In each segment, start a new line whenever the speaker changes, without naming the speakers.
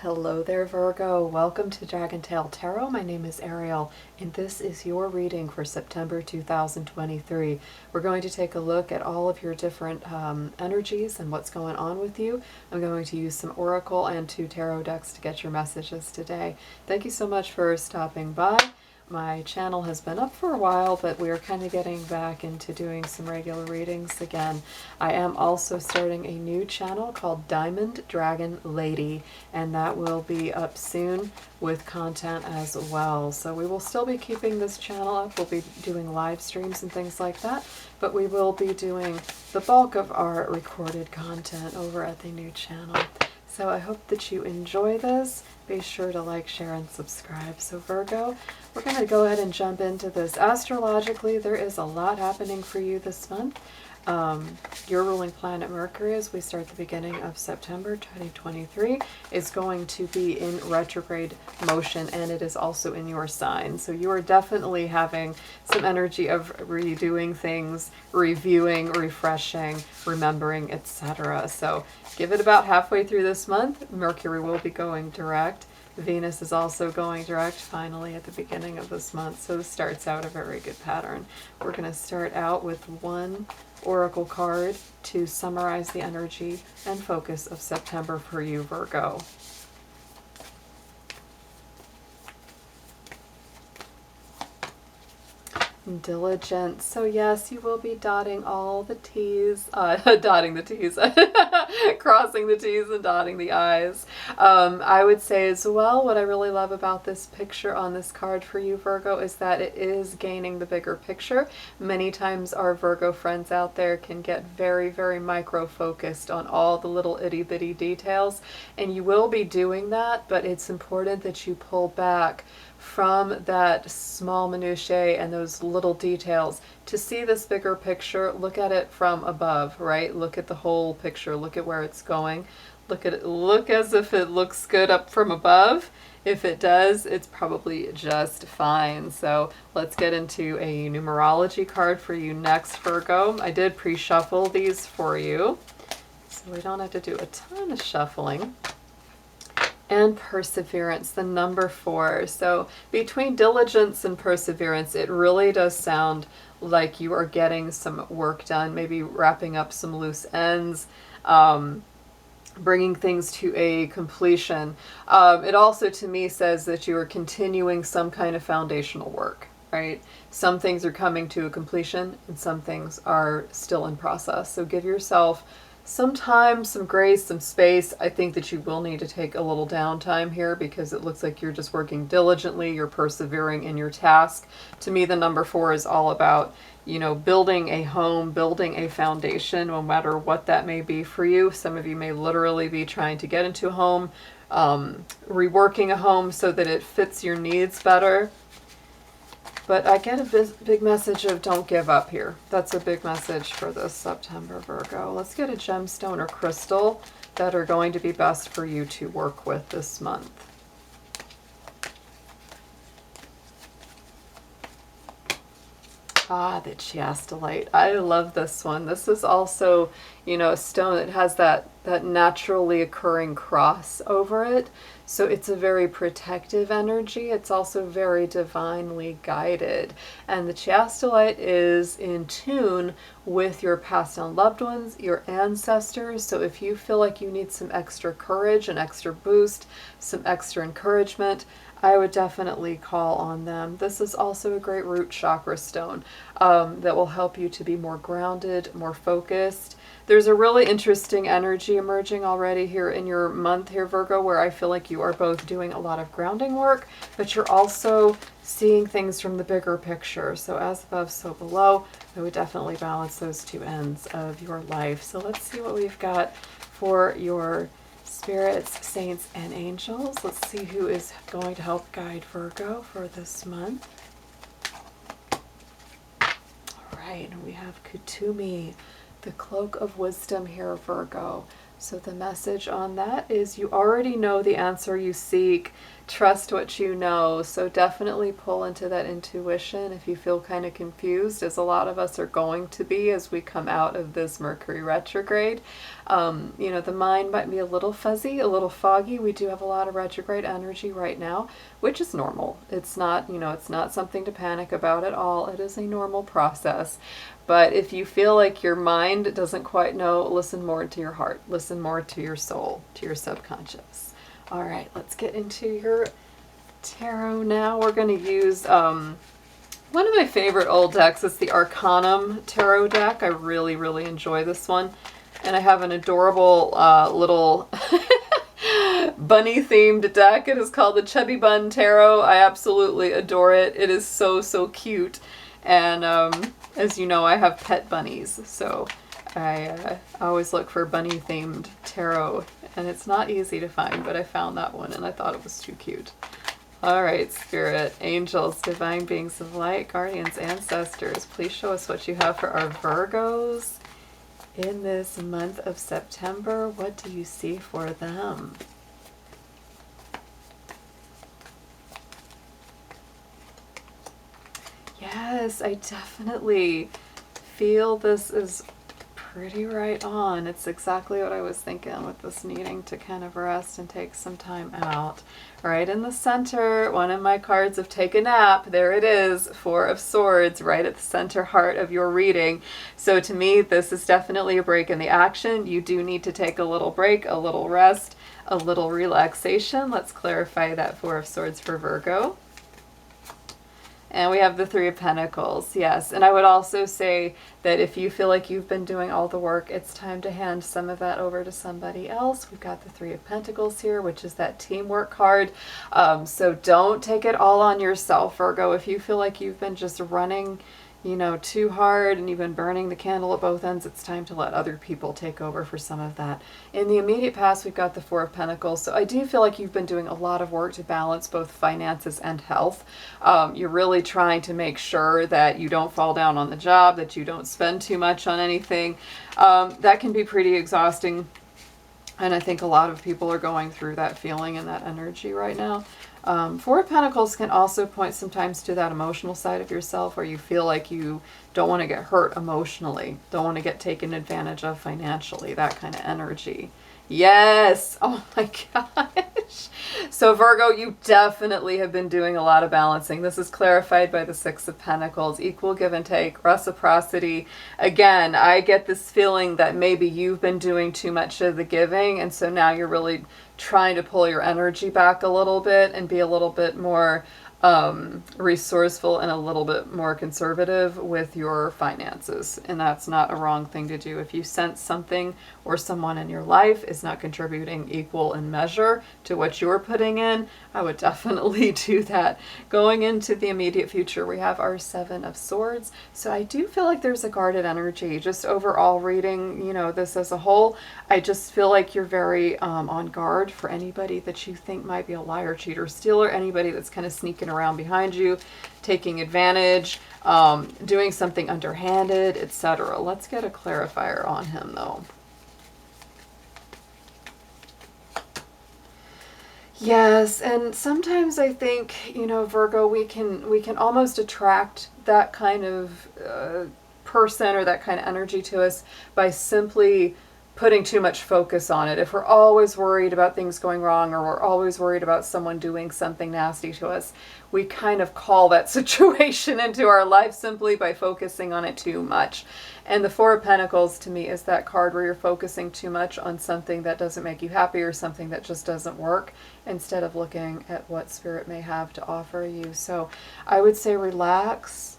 Hello there, Virgo. Welcome to Dragon Tail Tarot. My name is Ariel, and this is your reading for September 2023. We're going to take a look at all of your different energies and what's going on with you. I'm going to use some Oracle and 2 tarot decks to get your messages today. Thank you so much for stopping by. My channel has been up for a while, but we are kind of getting back into doing some regular readings again. I am also starting a new channel called Diamond Dragon Lady, and that will be up soon with content as well. So we will still be keeping this channel up. We'll be doing live streams and things like that, but we will be doing the bulk of our recorded content over at the new channel. So I hope that you enjoy this. Be sure to like, share, and subscribe. So Virgo, we're going to go ahead and jump into this. Astrologically, there is a lot happening for you this month. Your ruling planet Mercury, as we start the beginning of September 2023, is going to be in retrograde motion, and it is also in your sign. So you are definitely having some energy of redoing things, reviewing, refreshing, remembering, etc. So give it about halfway through this month. Mercury will be going direct. Venus is also going direct finally at the beginning of this month. So this starts out a very good pattern. We're going to start out with one Oracle card to summarize the energy and focus of September for you, Virgo. Diligence. So yes, you will be dotting all the T's, dotting the T's, crossing the T's and dotting the I's. I would say as well, what I really love about this picture on this card for you, Virgo, is that it is gaining the bigger picture. Many times our Virgo friends out there can get very, very micro-focused on all the little itty-bitty details, and you will be doing that, but it's important that you pull back from that small minutiae and those little details to see this bigger picture. Look at it from above, right? Look at the whole picture. Look at where it's going. Look at it. Look as if it looks good up from above. If it does, it's probably just fine. So let's get into a numerology card for you next, Virgo. I did pre-shuffle these for you, so we don't have to do a ton of shuffling. And perseverance, the number 4. So between diligence and perseverance, it really does sound like you are getting some work done, maybe wrapping up some loose ends, bringing things to a completion. It also, to me, says that you are continuing some kind of foundational work, right? Some things are coming to a completion and some things are still in process. So give yourself some time, some grace, some space. I think that you will need to take a little downtime here because it looks like you're just working diligently, you're persevering in your task. To me, the number 4 is all about, you know, building a home, building a foundation, no matter what that may be for you. Some of you may literally be trying to get into a home, reworking a home so that it fits your needs better. But I get a big message of don't give up here. That's a big message for this September, Virgo. Let's get a gemstone or crystal that are going to be best for you to work with this month. Ah, the chiastolite. I love this one. This is also, you know, a stone that has that naturally occurring cross over it. So it's a very protective energy. It's also very divinely guided. And the chiastolite is in tune with your passed on loved ones, your ancestors. So if you feel like you need some extra courage, an extra boost, some extra encouragement, I would definitely call on them. This is also a great root chakra stone that will help you to be more grounded, more focused. There's a really interesting energy emerging already here in your month here, Virgo, where I feel like you are both doing a lot of grounding work, but you're also seeing things from the bigger picture. So as above, so below. I would definitely balance those two ends of your life. So let's see what we've got for your spirits, saints, and angels. Let's see who is going to help guide Virgo for this month. All right, and we have Kutumi, the cloak of wisdom here, Virgo. So the message on that is you already know the answer you seek. Trust what you know. So definitely pull into that intuition if you feel kind of confused, as a lot of us are going to be as we come out of this Mercury retrograde. You know, the mind might be a little fuzzy, a little foggy. We do have a lot of retrograde energy right now, which is normal. It's not, you know, it's not something to panic about at all. It is a normal process. But if you feel like your mind doesn't quite know, listen more to your heart. Listen more to your soul, to your subconscious. All right, let's get into your tarot now. We're going to use one of my favorite old decks. It's the Arcanum Tarot deck. I really, really enjoy this one. And I have an adorable little bunny themed deck. It is called the Chubby Bun Tarot. I absolutely adore it. It is so, so cute. And as you know, I have pet bunnies, so I always look for bunny themed tarot, and it's not easy to find, but I found that one and I thought it was too cute. All right, Spirit, angels, divine beings of light, guardians, ancestors, please show us what you have for our Virgos in this month of September. What do you see for them? Yes, I definitely feel this is pretty right on. It's exactly what I was thinking with this needing to kind of rest and take some time out. Right in the center, one of my cards of Take a Nap, there it is, Four of Swords, right at the center heart of your reading. So to me, this is definitely a break in the action. You do need to take a little break, a little rest, a little relaxation. Let's clarify that Four of Swords for Virgo. And we have the Three of Pentacles, yes. And I would also say that if you feel like you've been doing all the work, it's time to hand some of that over to somebody else. We've got the Three of Pentacles here, which is that teamwork card. So don't take it all on yourself, Virgo. If you feel like you've been just running, you know, too hard and you've been burning the candle at both ends, it's time to let other people take over for some of that. In the immediate past, we've got the Four of Pentacles. So I do feel like you've been doing a lot of work to balance both finances and health. You're really trying to make sure that you don't fall down on the job, that you don't spend too much on anything. That can be pretty exhausting. And I think a lot of people are going through that feeling and that energy right now. Four of Pentacles can also point sometimes to that emotional side of yourself where you feel like you don't want to get hurt emotionally, don't want to get taken advantage of financially, that kind of energy. Yes! Oh my gosh! So Virgo, you definitely have been doing a lot of balancing. This is clarified by the Six of Pentacles, equal give and take, reciprocity. Again, I get this feeling that maybe you've been doing too much of the giving, and so now you're really trying to pull your energy back a little bit and be a little bit more resourceful and a little bit more conservative with your finances. And that's not a wrong thing to do. If you sense something or someone in your life is not contributing equal in measure to what you're putting in, I would definitely do that. Going into the immediate future, we have our Seven of Swords. So I do feel like there's a guarded energy. Just overall reading, you know, this as a whole, I just feel like you're very on guard for anybody that you think might be a liar, cheater, stealer, anybody that's kind of sneaking around behind you, taking advantage, doing something underhanded, etc. Let's get a clarifier on him though. Yes, and sometimes I think, you know, Virgo, we can almost attract that kind of person or that kind of energy to us by simply putting too much focus on it. If we're always worried about things going wrong or we're always worried about someone doing something nasty to us, we kind of call that situation into our life simply by focusing on it too much. And the Four of Pentacles to me is that card where you're focusing too much on something that doesn't make you happy or something that just doesn't work instead of looking at what Spirit may have to offer you. So I would say relax,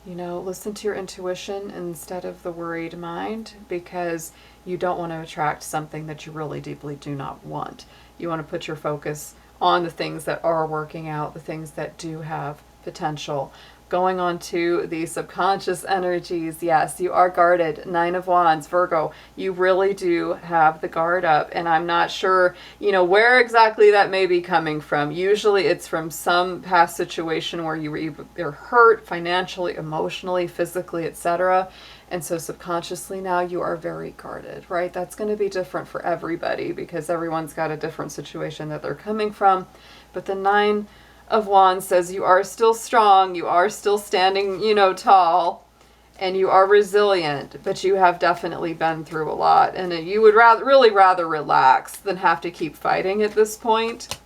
you know, listen to your intuition instead of the worried mind, because you don't want to attract something that you really deeply do not want. You want to put your focus on the things that are working out, the things that do have potential. Going on to the subconscious energies, yes, you are guarded. Nine of Wands, Virgo, you really do have the guard up, and I'm not sure, you know, where exactly that may be coming from. Usually it's from some past situation where you were either hurt financially, emotionally, physically, etc. And so subconsciously now you are very guarded, right? That's going to be different for everybody because everyone's got a different situation that they're coming from. But the Nine of Wands says you are still strong, you are still standing, you know, tall. and you are resilient, but you have definitely been through a lot, and you would really rather relax than have to keep fighting at this point.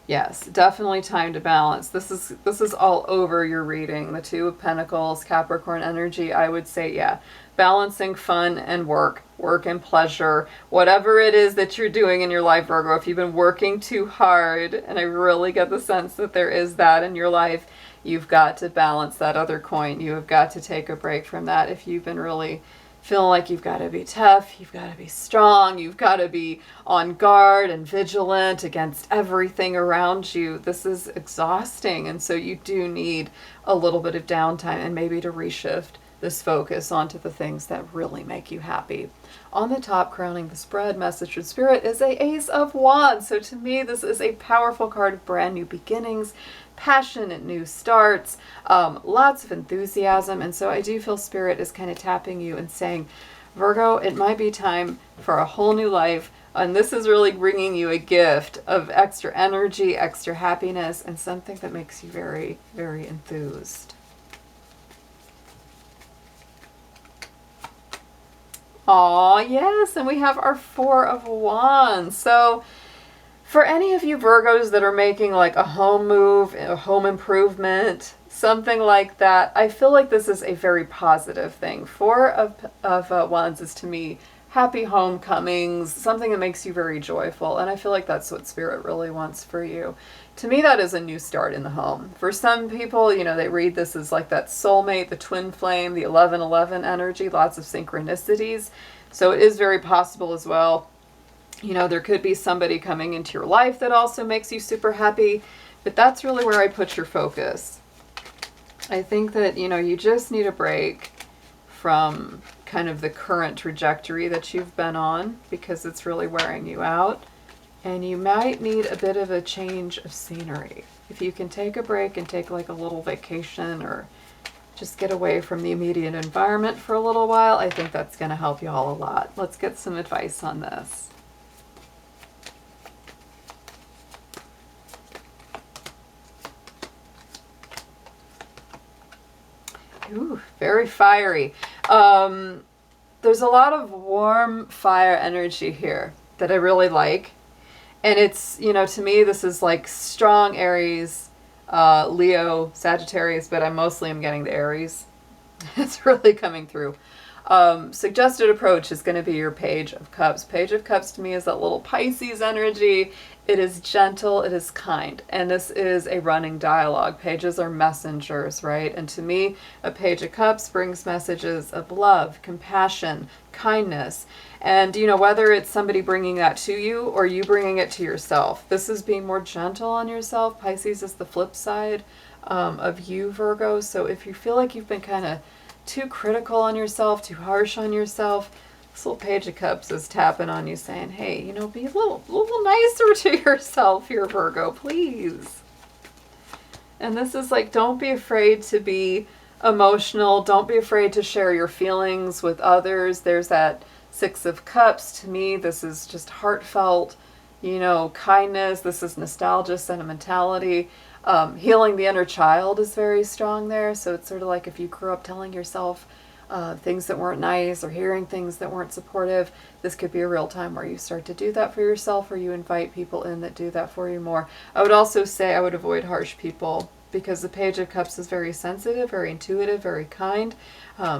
Yes, definitely time to balance. This is all over your reading. The Two of Pentacles, Capricorn energy, I would say, yeah, balancing fun and work and pleasure, whatever it is that you're doing in your life, Virgo. If you've been working too hard, and I really get the sense that there is that in your life, you've got to balance that other coin. You have got to take a break from that. If you've been really feeling like you've got to be tough, you've got to be strong, you've got to be on guard and vigilant against everything around you, this is exhausting. And so you do need a little bit of downtime and maybe to reshift this focus onto the things that really make you happy. On the top, crowning the spread, message from Spirit is a Ace of Wands. So to me, this is a powerful card of brand new beginnings, passion and new starts, lots of enthusiasm. And so I do feel Spirit is kind of tapping you and saying, Virgo, it might be time for a whole new life. And this is really bringing you a gift of extra energy, extra happiness, and something that makes you very, very enthused. Aw, yes, and we have our Four of Wands. So for any of you Virgos that are making like a home move, a home improvement, something like that, I feel like this is a very positive thing. Four of Wands is, to me, happy homecomings, something that makes you very joyful, and I feel like that's what Spirit really wants for you. To me, that is a new start in the home. For some people, you know, they read this as like that soulmate, the twin flame, the 11-11 energy, lots of synchronicities. So it is very possible as well. You know, there could be somebody coming into your life that also makes you super happy, but that's really where I put your focus. I think that, you know, you just need a break from kind of the current trajectory that you've been on, because it's really wearing you out. And you might need a bit of a change of scenery. If you can take a break and take like a little vacation or just get away from the immediate environment for a little while, I think that's going to help you all a lot. Let's get some advice on this. Ooh, very fiery. There's a lot of warm fire energy here that I really like. And it's, you know, to me, this is like strong Aries, Leo, Sagittarius, but I mostly am getting the Aries. It's really coming through. Suggested approach is going to be your Page of Cups. Page of Cups to me is that little Pisces energy. It is gentle, it is kind, and this is a running dialogue. Pages are messengers, right? And to me, a Page of Cups brings messages of love, compassion, kindness. And, you know, whether it's somebody bringing that to you or you bringing it to yourself, this is being more gentle on yourself. Pisces is the flip side of you, Virgo. So if you feel like you've been kind of too critical on yourself, too harsh on yourself, this little Page of Cups is tapping on you saying, hey, you know, be a little nicer to yourself here, Virgo, please. And this is like, don't be afraid to be emotional. Don't be afraid to share your feelings with others. There's that Six of Cups. To me, this is just heartfelt, you know, kindness. This is nostalgia, sentimentality. Healing the inner child is very strong there. So it's sort of like if you grew up telling yourself things that weren't nice or hearing things that weren't supportive, this could be a real time where you start to do that for yourself, or you invite people in that do that for you more. I would also say I would avoid harsh people, because the Page of Cups is very sensitive, very intuitive, very kind.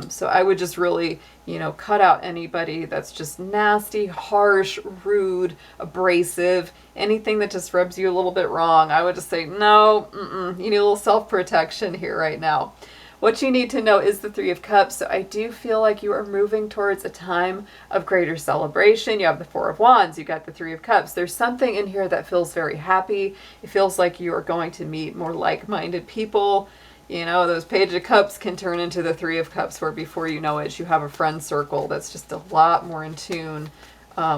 So I would just really, you know, cut out anybody that's just nasty, harsh, rude, abrasive, anything that just rubs you a little bit wrong. I would just say, no, you need a little self-protection here right now. What you need to know is the Three of Cups. So I do feel like you are moving towards a time of greater celebration. You have the Four of Wands, you got the Three of Cups. There's something in here that feels very happy. It feels like you are going to meet more like-minded people. You know, those Page of Cups can turn into the Three of Cups, where before you know it, you have a friend circle that's just a lot more in tune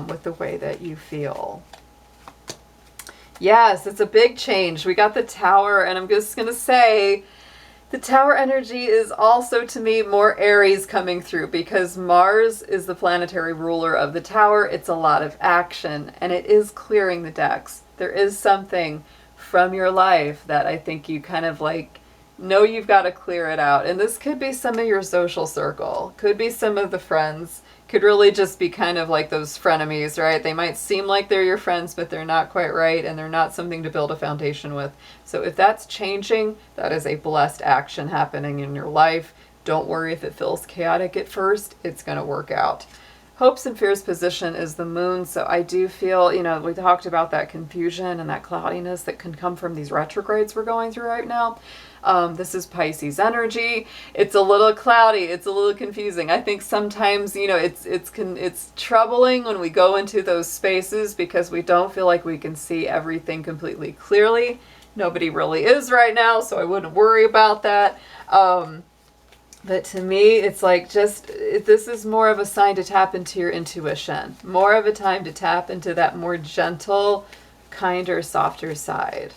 with the way that you feel. Yes, it's a big change. We got the Tower, and I'm just going to say, the Tower energy is also, to me, more Aries coming through, because Mars is the planetary ruler of the Tower. It's a lot of action, and it is clearing the decks. There is something from your life that I think you kind of like know you've got to clear it out. And this could be some of your social circle, could be some of the friends, could really just be kind of like those frenemies, right? They might seem like they're your friends, but they're not quite right, and they're not something to build a foundation with. So if that's changing, that is a blessed action happening in your life. Don't worry if it feels chaotic at first, it's going to work out. Hopes and fears position is the moon, so I do feel, you know, we talked about that confusion and that cloudiness that can come from these retrogrades we're going through right now. This is Pisces energy. It's a little cloudy. It's a little confusing. I think sometimes, you know, it's troubling when we go into those spaces because we don't feel like we can see everything completely clearly. Nobody really is right now, so I wouldn't worry about that. But to me, it's like this is more of a sign to tap into your intuition. More of a time to tap into that more gentle, kinder, softer side.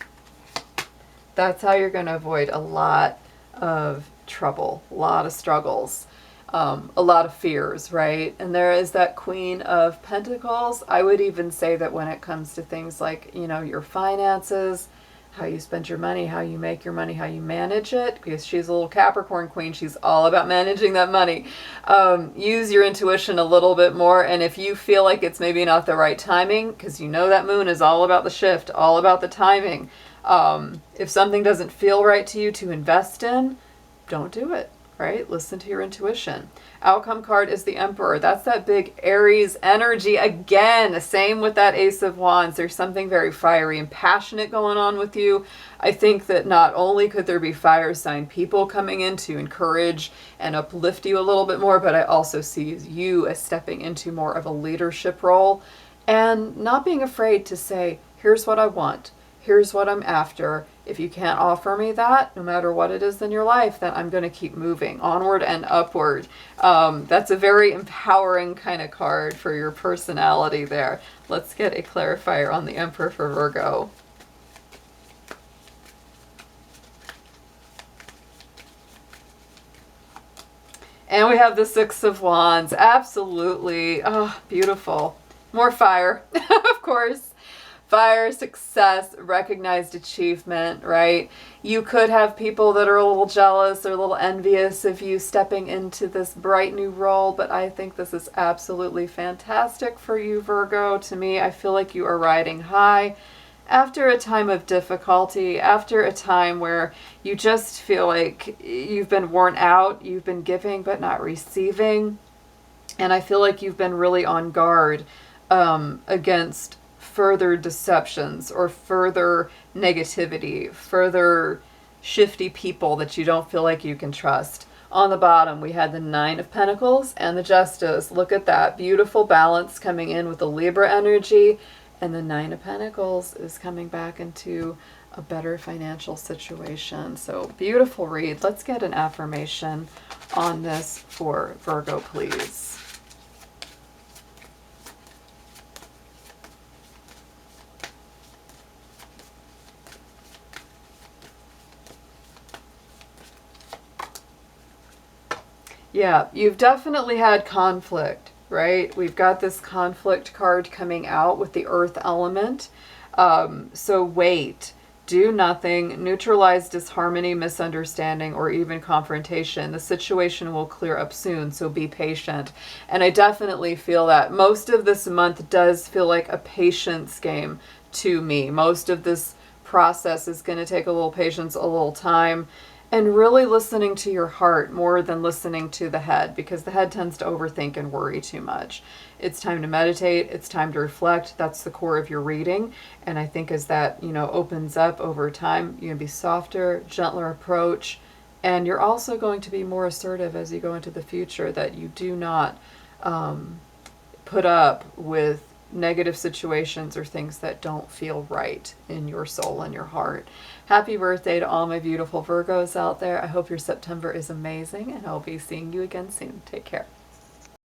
That's how you're going to avoid a lot of trouble, a lot of struggles, a lot of fears, right? And there is that Queen of Pentacles. I would even say that when it comes to things like, you know, your finances, how you spend your money, how you make your money, how you manage it, because she's a little Capricorn queen. She's all about managing that money. Use your intuition a little bit more. And if you feel like it's maybe not the right timing, because you know that moon is all about the shift, all about the timing. If something doesn't feel right to you to invest in, don't do it, right? Listen to your intuition. Outcome card is the Emperor. That's that big Aries energy. Again, same with that Ace of Wands. There's something very fiery and passionate going on with you. I think that not only could there be fire sign people coming in to encourage and uplift you a little bit more, but I also see you as stepping into more of a leadership role and not being afraid to say, here's what I want. Here's what I'm after. If you can't offer me that, no matter what it is in your life, then I'm going to keep moving onward and upward. That's a very empowering kind of card for your personality there. Let's get a clarifier on the Emperor for Virgo. And we have the Six of Wands. Absolutely. Oh, beautiful. More fire, of course. Fire, success, recognized achievement, right? You could have people that are a little jealous or a little envious of you stepping into this bright new role, but I think this is absolutely fantastic for you, Virgo. To me, I feel like you are riding high after a time of difficulty, after a time where you just feel like you've been worn out, you've been giving but not receiving, and I feel like you've been really on guard against further deceptions or further negativity, further shifty people that you don't feel like you can trust. On the bottom, we had the Nine of Pentacles and the Justice. Look at that beautiful balance coming in with the Libra energy, and the Nine of Pentacles is coming back into a better financial situation. So beautiful read. Let's get an affirmation on this for Virgo, please. Yeah, you've definitely had conflict, right? We've got this conflict card coming out with the earth element. So wait, do nothing, neutralize disharmony, misunderstanding, or even confrontation. The situation will clear up soon, so be patient. And I definitely feel that most of this month does feel like a patience game to me. Most of this process is going to take a little patience, a little time. And really listening to your heart more than listening to the head, because the head tends to overthink and worry too much. It's time to meditate. It's time to reflect. That's the core of your reading. And I think as that, you know, opens up over time, you're going to be softer, gentler approach. And you're also going to be more assertive as you go into the future, that you do not put up with negative situations or things that don't feel right in your soul and your heart. Happy birthday to all my beautiful Virgos out there. I hope your September is amazing, and I'll be seeing you again soon. Take care.